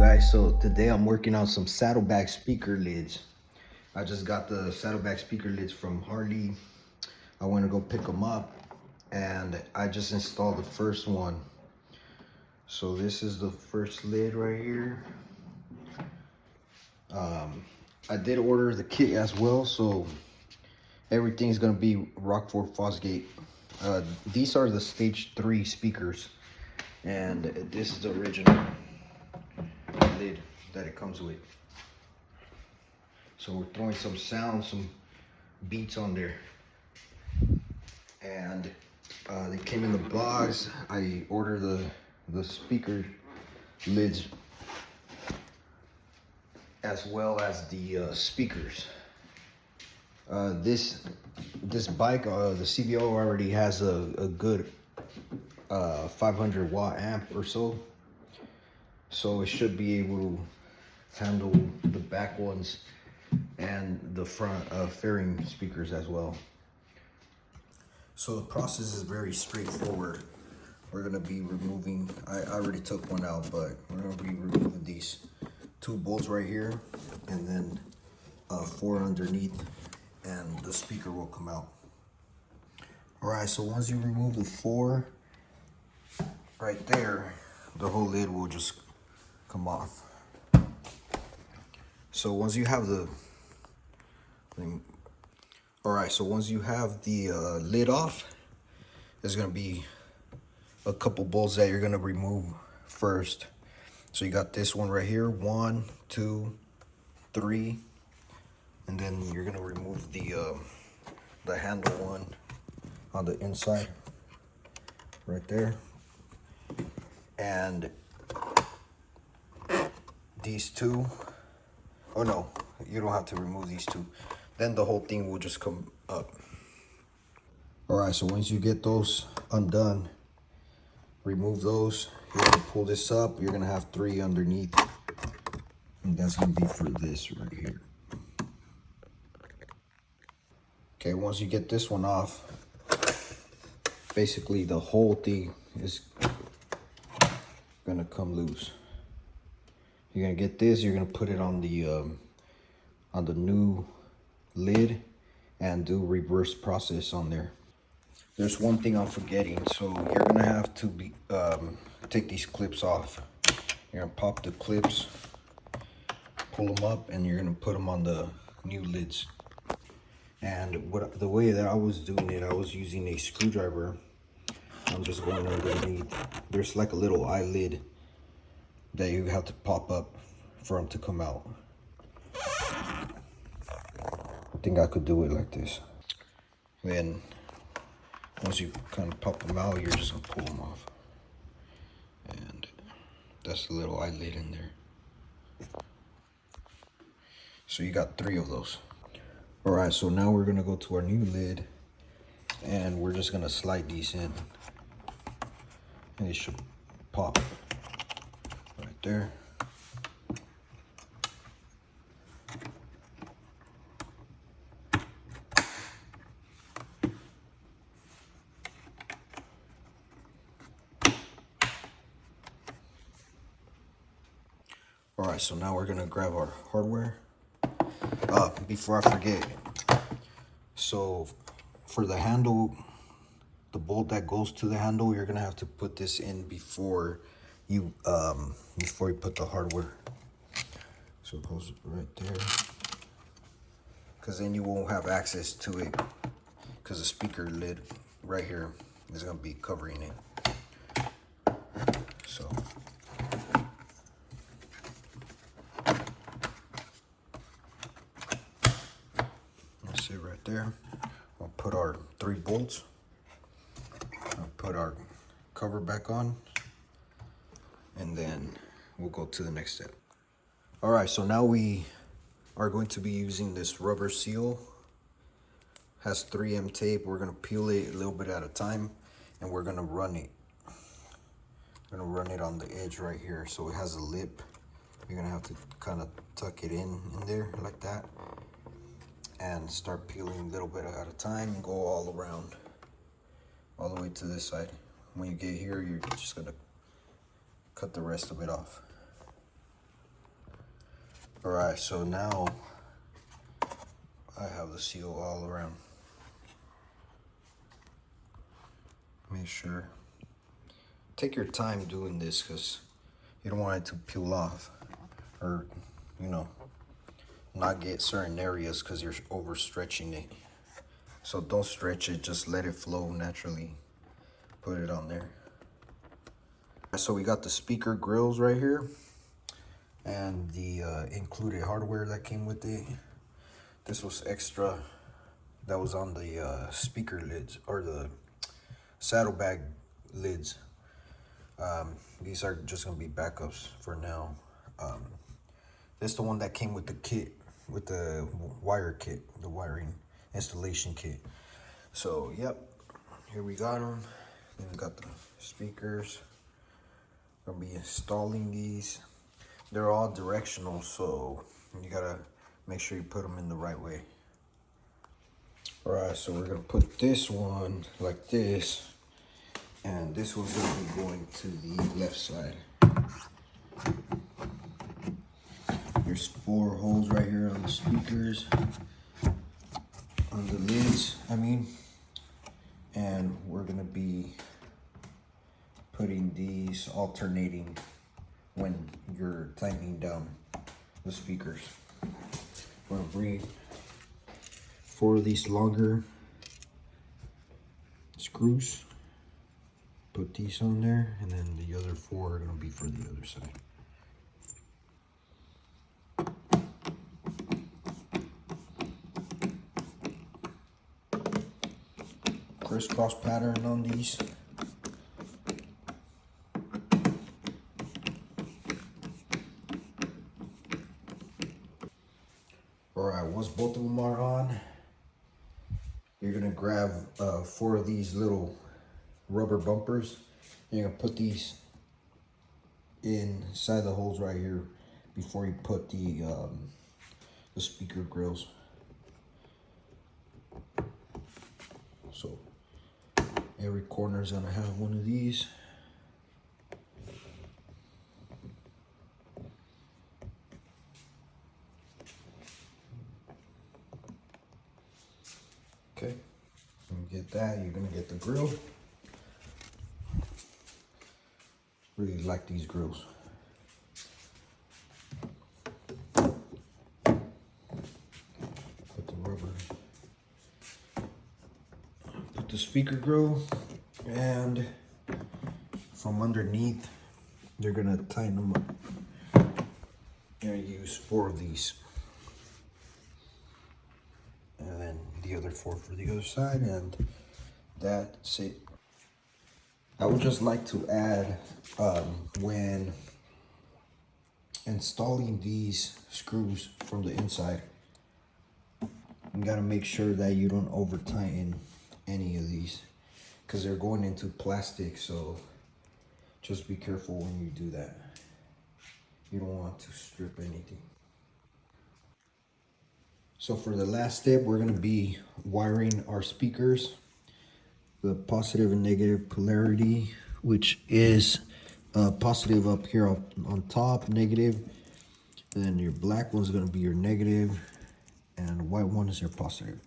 guys, so today I'm working on some saddlebag speaker lids. I just got the saddlebag speaker lids from Harley. I went to go pick them up and I just installed the first one. So this is the first lid right here. I did order the kit as well, so everything's gonna be Rockford Fosgate. These are the stage 3 speakers, and this is the original lid that it comes with. So we're throwing some sound, some beats on there, and they came in the box. I ordered the speaker lids as well as the speakers. This bike, the CVO, already has a good 500 watt amp or so, so it should be able to handle the back ones and the front fairing speakers as well. So the process is very straightforward. We're gonna be removing, I already took one out, but we're gonna be removing these 2 bolts right here, and then 4 underneath, and the speaker will come out. All right, so once you remove the 4 right there, the whole lid will just come off. So once you have the lid off, there's gonna be a couple bolts that you're gonna remove first. So you got this one right here, 1, 2, 3, and then you're gonna remove the handle one on the inside right there, and these 2. Oh no, you don't have to remove these 2. Then the whole thing will just come up. All right, so once you get those undone, remove those. You're gonna pull this up. You're gonna have 3 underneath, and that's gonna be for this right here. Okay, once you get this one off, basically the whole thing is gonna come loose. You're gonna get this. You're gonna put it on the new lid and do reverse process on there. There's one thing I'm forgetting, so you're gonna have to take these clips off. You're gonna pop the clips, pull them up, and you're gonna put them on the new lids. And the way that I was doing it, I was using a screwdriver. I'm just going underneath. There's like a little eyelid that you have to pop up for them to come out. I think I could do it like this. Then once you kind of pop them out, you're just gonna pull them off. And that's the little eyelid in there. So you got 3 of those. All right, so now we're gonna go to our new lid, and we're just gonna slide these in. And it should pop right there. All right, so now we're gonna grab our hardware. Before I forget, so for the handle, the bolt that goes to the handle, you're gonna have to put this in before you put the hardware. So it goes right there, because then you won't have access to it, because the speaker lid right here is gonna be covering it. So that's it right there. We'll put our 3 bolts. I'll put our cover back on, and then we'll go to the next step. All right, so now we are going to be using this rubber seal. Has 3M tape. We're gonna peel it a little bit at a time, and we're gonna run it. We're gonna run it on the edge right here, so it has a lip. You're gonna have to kind of tuck it in there like that, and start peeling a little bit at a time, and go all around, all the way to this side. When you get here, you're just gonna cut the rest of it off. Alright, so now I have the seal all around. Make sure. Take your time doing this because you don't want it to peel off or, you know, not get certain areas because you're overstretching it. So don't stretch it, just let it flow naturally. Put it on there. So we got the speaker grills right here and the included hardware that came with it. This was extra that was on the speaker lids or the saddlebag lids. These are just gonna be backups for now. This is the one that came with the kit, with the wire kit, the wiring installation kit. So yep, here we got them. Then we got the speakers. Gonna be installing these. They're all directional, so you gotta make sure you put them in the right way. All right, so we're gonna put this one like this, and this one's gonna be going to the left side. There's 4 holes right here on the speakers, on the lids, and we're gonna be putting these alternating when you're tightening down the speakers. We're gonna bring 4 of these longer screws, put these on there, and then the other 4 are gonna be for the other side. Crisscross pattern on these. Alright, once both of them are on, you're gonna grab 4 of these little rubber bumpers. You're gonna put these inside the holes right here before you put the speaker grills. So every corner is gonna have one of these. Okay, when you get that, you're gonna get the grill. Really like these grills. Put the rubber. Put the speaker grill, and from underneath, they're gonna tighten them up. You're gonna use 4 of these. And then the other 4 for the other side, and that's it. I would just like to add, when installing these screws from the inside, you gotta make sure that you don't over tighten any of these because they're going into plastic, so just be careful when you do that. You don't want to strip anything. So for the last step, we're gonna be wiring our speakers. The positive and negative polarity, which is positive up here on top, negative. And then your black one's gonna be your negative, and the white one is your positive.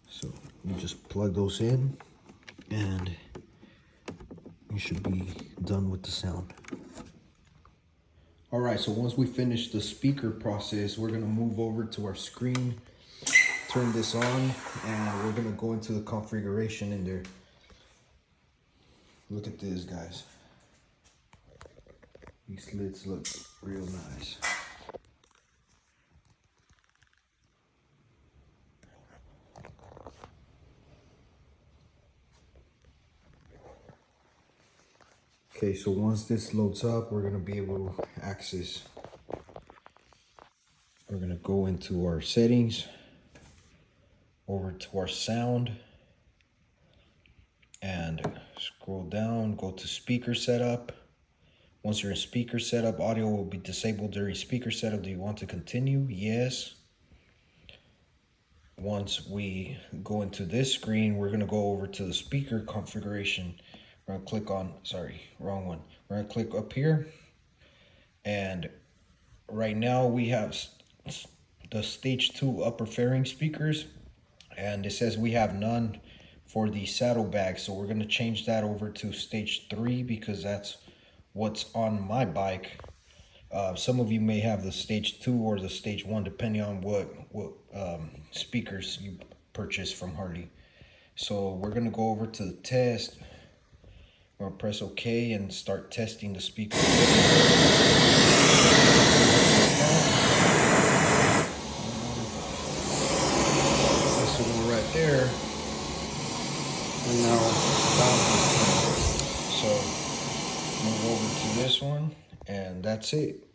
So you just plug those in, and you should be done with the sound. All right, so once we finish the speaker process, we're gonna move over to our screen, turn this on, and we're gonna go into the configuration in there. Look at this, guys. These lids look real nice. Okay, so once this loads up, we're gonna be able to access. We're gonna go into our settings, over to our sound, and scroll down, go to speaker setup. Once you're in speaker setup, audio will be disabled during speaker setup. Do you want to continue? Yes. Once we go into this screen, we're gonna go over to the speaker configuration. We're gonna click on, sorry, wrong one. We're gonna click up here, and right now we have the stage 2 upper fairing speakers, and it says we have none for the saddlebags, so we're going to change that over to stage 3 because that's what's on my bike. Some of you may have the stage 2 or the stage 1 depending on what speakers you purchase from Harley. So we're going to go over to the test. We're going to press OK and start testing the speakers. This one right there. And now so move over to this one, and that's it.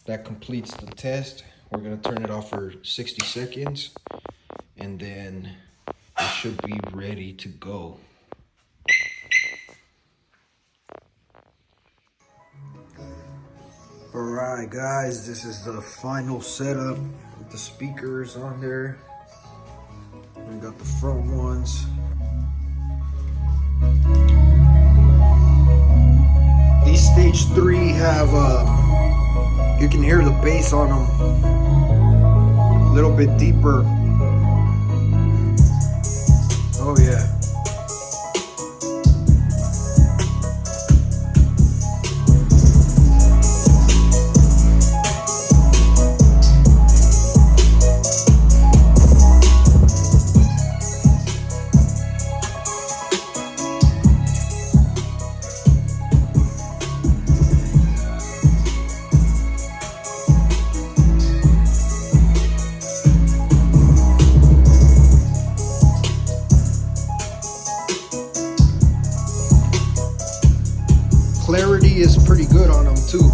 That completes the test. We're going to turn it off for 60 seconds, and then it should be ready to go. Alright guys, this is the final setup with the speakers on there. We got the front ones. These stage 3 have you can hear the bass on them a little bit deeper. Oh yeah. Clarity is pretty good on them too.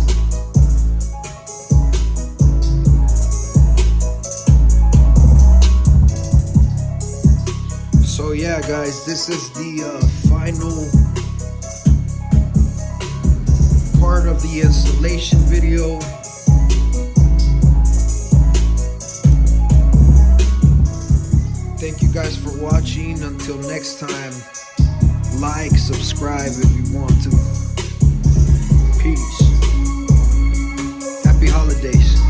So yeah guys, this is the final part of the installation video. Thank you guys for watching. Until next time, like, subscribe if you want to. Peace. Happy holidays.